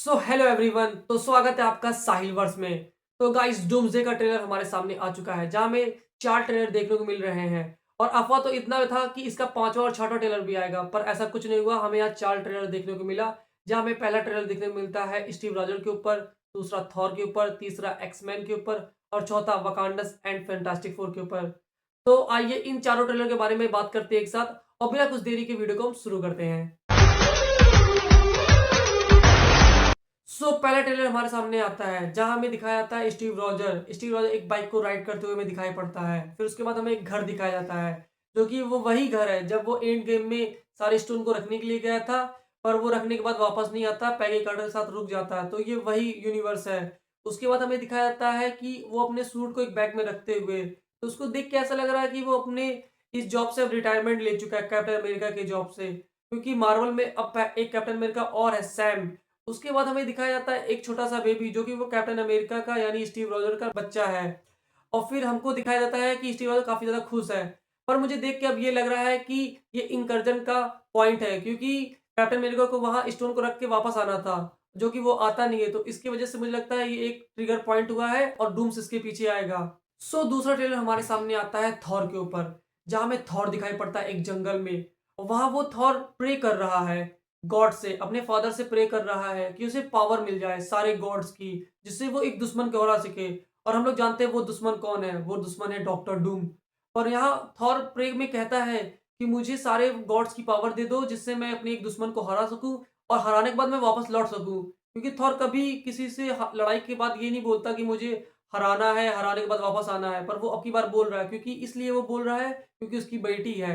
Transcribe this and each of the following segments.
So hello everyone, तो स्वागत है आपका साहिल वर्स में। तो गाइस, डूम्सडे का ट्रेलर हमारे सामने आ चुका है, जहां हमें 4 ट्रेलर देखने को मिल रहे हैं। और अफवाह तो इतना था कि इसका 5वां और 6वां ट्रेलर भी आएगा, पर ऐसा कुछ नहीं हुआ। हमें यहाँ 4 ट्रेलर देखने को मिला, जहां हमें पहला ट्रेलर देखने को मिलता है स्टीव रॉजर के ऊपर, दूसरा थॉर के ऊपर, तीसरा एक्समैन के ऊपर और चौथा वकांडस एंड फैंटास्टिक फोर के ऊपर। तो आइए इन चारों ट्रेलर के बारे में बात करते हैं एक साथ, और बिना कुछ देरी के वीडियो को हम शुरू करते हैं। पहला ट्रेलर हमारे सामने आता है, जहां हमें दिखाया जाता है स्टीव रॉजर एक बाइक को राइड करते हुए हमें दिखाई पड़ता है। फिर उसके बाद हमें एक घर दिखाया जाता है, जो कि वो वही घर है जब वो एंड गेम में सारे स्टोन को रखने के लिए गया था, पर वो रखने के बाद वापस नहीं आता, पैगी कार्टर के साथ रुक जाता है। तो ये वही यूनिवर्स है। उसके बाद हमें दिखाया जाता है कि वो अपने सूट को एक बैग में रखते हुए, तो उसको देख के ऐसा लग रहा है कि वो अपने इस जॉब से अब रिटायरमेंट ले चुका है, कैप्टन अमेरिका के जॉब से, क्योंकि मार्वल में अब एक कैप्टन अमेरिका और है, सैम। उसके बाद हमें दिखाया जाता है एक छोटा-सा बेबी, जो कि वो कैप्टन अमेरिका का यानी स्टीव रॉजर का बच्चा है। और फिर हमको दिखाया जाता है कि स्टीव रॉजर काफ़ी ज़्यादा खुश है। पर मुझे देख के अब ये लग रहा है कि ये इनकर्जन का पॉइंट है, क्योंकि कैप्टन अमेरिका को वहाँ स्टोन को रख के वापस आना था, जो कि वो आता नहीं है। तो इसकी वज़ह से मुझे लगता है ये एक ट्रिगर पॉइंट हुआ है और डूम्स इसके पीछे आएगा। दूसरा ट्रेलर हमारे सामने आता है थॉर के ऊपर, जहाँ हमें थॉर दिखाई पड़ता है एक जंगल में। वहाँ वो थॉर प्रे कर रहा है गॉड से, अपने फादर से प्रे कर रहा है कि उसे पावर मिल जाए सारे गॉड्स की, जिससे वो एक दुश्मन को हरा सके। और हम लोग जानते हैं वो दुश्मन कौन है, वो दुश्मन है डॉक्टर डूम। और यहाँ थॉर प्रे में कहता है कि मुझे सारे गॉड्स की पावर दे दो, जिससे मैं अपने एक दुश्मन को हरा सकूं, और हराने के बाद मैं वापस लौट सकूं। क्योंकि थॉर कभी किसी से लड़ाई के बाद ये नहीं बोलता कि मुझे हराना है, हराने के बाद वापस आना है, पर वो अब की बार बोल रहा है, क्योंकि इसलिए वो बोल रहा है क्योंकि उसकी बेटी है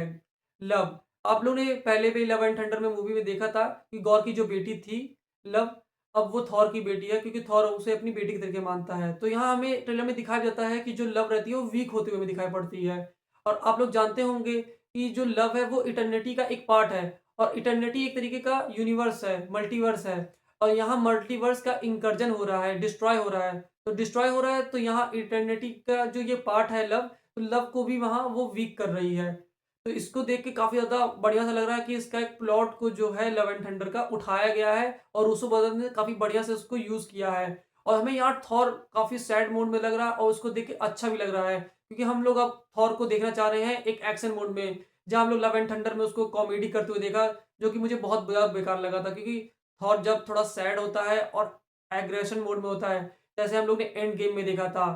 लव। आप लोगों ने पहले भी लव एंड थंडर में मूवी में देखा था कि गॉर की जो बेटी थी लव, अब वो थॉर की बेटी है, क्योंकि थॉर उसे अपनी बेटी की तरीके मानता है। तो यहाँ हमें ट्रेलर में दिखाया जाता है कि जो लव रहती है वो वीक होते हुए हमें दिखाई पड़ती है। और आप लोग जानते होंगे कि जो लव है वो इटर्निटी का एक पार्ट है, और इटर्निटी एक तरीके का यूनिवर्स है, मल्टीवर्स है। और यहाँ मल्टीवर्स का इंकर्जन हो रहा है, डिस्ट्रॉय हो रहा है। तो डिस्ट्रॉय हो रहा है, तो यहाँ इटर्निटी का जो ये पार्ट है लव, तो लव को भी वहाँ वो वीक कर रही है। तो इसको देख के काफ़ी ज़्यादा बढ़िया सा लग रहा है कि इसका एक प्लॉट को जो है लव एंड थंडर का उठाया गया है, और उस ब्रदर ने काफ़ी बढ़िया से उसको यूज़ किया है। और हमें यहाँ थॉर काफ़ी सैड मोड में लग रहा है, और उसको देख के अच्छा भी लग रहा है, क्योंकि हम लोग अब थॉर को देखना चाह रहे हैं एक एक्शन मोड में, जहाँ हम लोग लव एंड थंडर में उसको कॉमेडी करते हुए देखा, जो कि मुझे बहुत ज़्यादा बेकार लगा था। क्योंकि थॉर जब थोड़ा सैड होता है और एग्रेशन मोड में होता है, जैसे हम लोग ने एंड गेम में देखा था,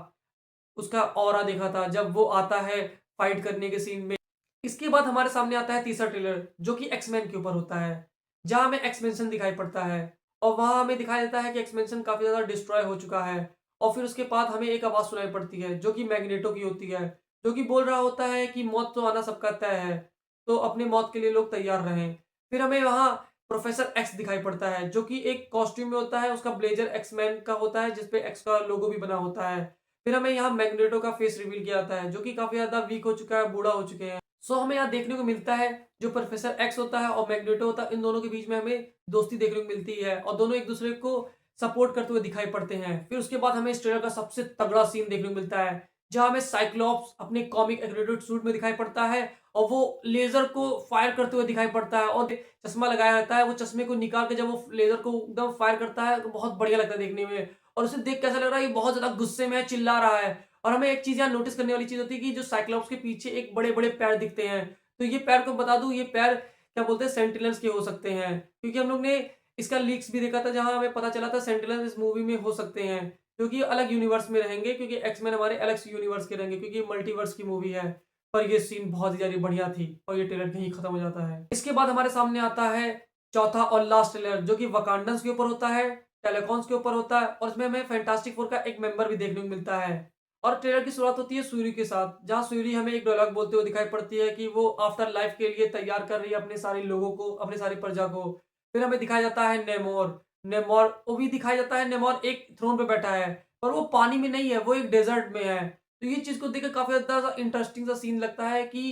उसका ऑरा देखा था जब वो आता है फाइट करने के सीन में। इसके बाद हमारे सामने आता है तीसरा ट्रेलर, जो कि एक्समैन के ऊपर होता है, जहाँ हमें एक्सपेंशन दिखाई पड़ता है। और वहाँ हमें दिखाया जाता है कि एक्सपेंशन काफ़ी ज़्यादा डिस्ट्रॉय हो चुका है। और फिर उसके बाद हमें एक आवाज़ सुनाई पड़ती है, जो कि मैग्नेटो की होती है, जो कि बोल रहा होता है कि मौत तो आना सबका तय है, तो अपनी मौत के लिए लोग तैयार रहें। फिर हमें वहाँ प्रोफेसर एक्स दिखाई पड़ता है, जो कि एक कॉस्ट्यूम में होता है, उसका ब्लेजर एक्समैन का होता है, जिस पे एक्स का लोगो भी बना होता है। फिर हमें यहाँ मैग्नेटो का फेस रिवील किया जाता है, जो कि काफ़ी ज़्यादा वीक हो चुका है, बूढ़ा हो चुके हैं। हमें यहाँ देखने को मिलता है जो प्रोफेसर एक्स होता है और मैग्नेटो होता है, इन दोनों के बीच में हमें दोस्ती देखने को मिलती है, और दोनों एक दूसरे को सपोर्ट करते हुए दिखाई पड़ते हैं। फिर उसके बाद हमें इस ट्रेलर का सबसे तगड़ा सीन देखने को मिलता है, जहाँ हमें साइक्लॉप्स अपने कॉमिक एक्रेडिट सूट में दिखाई पड़ता है, और वो लेजर को फायर करते हुए दिखाई पड़ता है, और चश्मा लगाया रहता है। वो चश्मे को निकाल के जब वो लेजर को एकदम फायर करता है, तो बहुत बढ़िया लगता है देखने में। और उसे देख के ऐसा लग रहा है ये बहुत ज्यादा गुस्से में है, चिल्ला रहा है। और हमें एक चीज़ यहाँ नोटिस करने वाली चीज़ होती है कि जो साइक्लॉप्स के पीछे एक बड़े-बड़े पैर दिखते हैं। तो ये पैर को बता दूँ, ये पैर क्या बोलते हैं, सेंटिनल्स के हो सकते हैं। क्योंकि हम लोग ने इसका लीक्स भी देखा था, जहाँ हमें पता चला था सेंटिनल्स इस मूवी में हो सकते हैं, क्योंकि ये अलग यूनिवर्स में रहेंगे, क्योंकि एक्स-मैन हमारे अलग यूनिवर्स के रहेंगे, क्योंकि ये मल्टीवर्स की मूवी है। पर ये सीन बहुत ही ज़्यादा बढ़िया थी, और ये ट्रेलर यहीं खत्म हो जाता है। इसके बाद हमारे सामने आता है चौथा और लास्ट ट्रेलर, जो कि वकांडन्स के ऊपर होता है, टेलेकॉन्स के ऊपर होता है, और इसमें हमें फैंटास्टिक फोर का एक मेंबर भी देखने को मिलता है। और ट्रेलर की शुरुआत होती है सूरी के साथ, जहाँ सूरी हमें एक डायलॉग बोलते हुए दिखाई पड़ती है कि वो आफ्टर लाइफ के लिए तैयार कर रही है अपने सारे लोगों को, अपने सारी प्रजा को। फिर हमें दिखाया जाता है नेमोर, नेमोर वो भी दिखाया जाता है, नेमोर एक थ्रोन पे बैठा है, पर वो पानी में नहीं है, वो एक डेजर्ट में है। तो ये चीज़ को देखकर काफ़ी ज़्यादा इंटरेस्टिंग सा सीन लगता है कि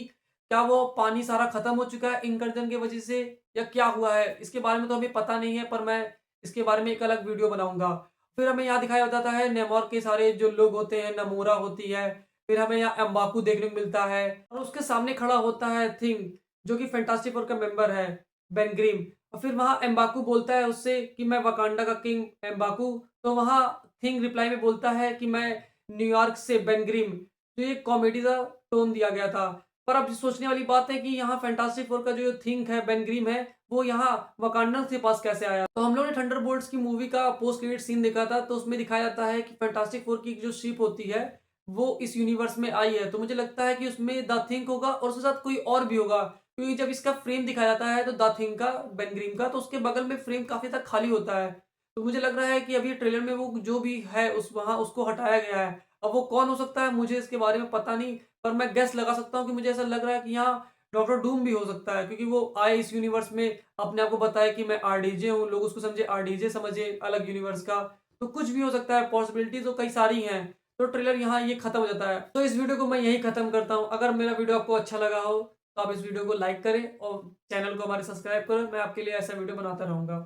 क्या वो पानी सारा खत्म हो चुका है इंकर्जन की वजह से, या क्या हुआ है? इसके बारे में तो हमें पता नहीं है, पर मैं इसके बारे में एक अलग वीडियो बनाऊँगा। फिर हमें यहाँ दिखाया जाता है नेमोर के सारे जो लोग होते हैं, नमूरा होती है, फिर हमें यहाँ एम्बाकू देखने को मिलता है, और उसके सामने खड़ा होता है थिंग, जो कि फैंटास्टिक फोर का मेंबर है, बेन ग्रिम। और फिर वहाँ एम्बाकू बोलता है उससे कि मैं वकांडा का किंग एम्बाकू। तो वहाँ थिंग रिप्लाई में बोलता है कि मैं न्यूयॉर्क से बेन ग्रिम। तो ये कॉमेडी का टोन दिया गया था। पर अब सोचने वाली बात है कि यहाँ फैंटास्टिक फोर का जो थिंक है बेन ग्रिम है, वो यहाँ वकांडा के पास कैसे आया। तो हम लोगों ने थंडरबोल्ट्स की मूवी का पोस्ट क्रेडिट सीन देखा था, तो उसमें दिखाया जाता है कि फैंटास्टिक फोर की जो शिप होती है वो इस यूनिवर्स में आई है। तो मुझे लगता है कि उसमें द थिंक होगा और उसके साथ कोई और भी होगा, क्योंकि जब इसका फ्रेम दिखाया जाता है तो द थिंक का, बेन ग्रिम का, तो उसके बगल में फ्रेम काफ़ी ज़्यादा खाली होता है। तो मुझे लग रहा है कि अभी ट्रेलर में वो जो भी है उस वहाँ उसको हटाया गया है। अब वो कौन हो सकता है मुझे इसके बारे में पता नहीं, पर मैं गेस लगा सकता हूँ कि मुझे ऐसा लग रहा है कि यहाँ डॉक्टर डूम भी हो सकता है, क्योंकि वो आए इस यूनिवर्स में, अपने आप को बताया कि मैं आरडीजे हूँ, लोग उसको समझे आरडीजे समझे अलग यूनिवर्स का। तो कुछ भी हो सकता है, पॉसिबिलिटी तो कई सारी हैं। तो ट्रेलर यहाँ ये खत्म हो जाता है। तो इस वीडियो को मैं यहीं खत्म करता हूँ। अगर मेरा वीडियो आपको अच्छा लगा हो तो आप इस वीडियो को लाइक करें और चैनल को हमारे सब्सक्राइब करें। मैं आपके लिए ऐसा वीडियो बनाता रहूँगा।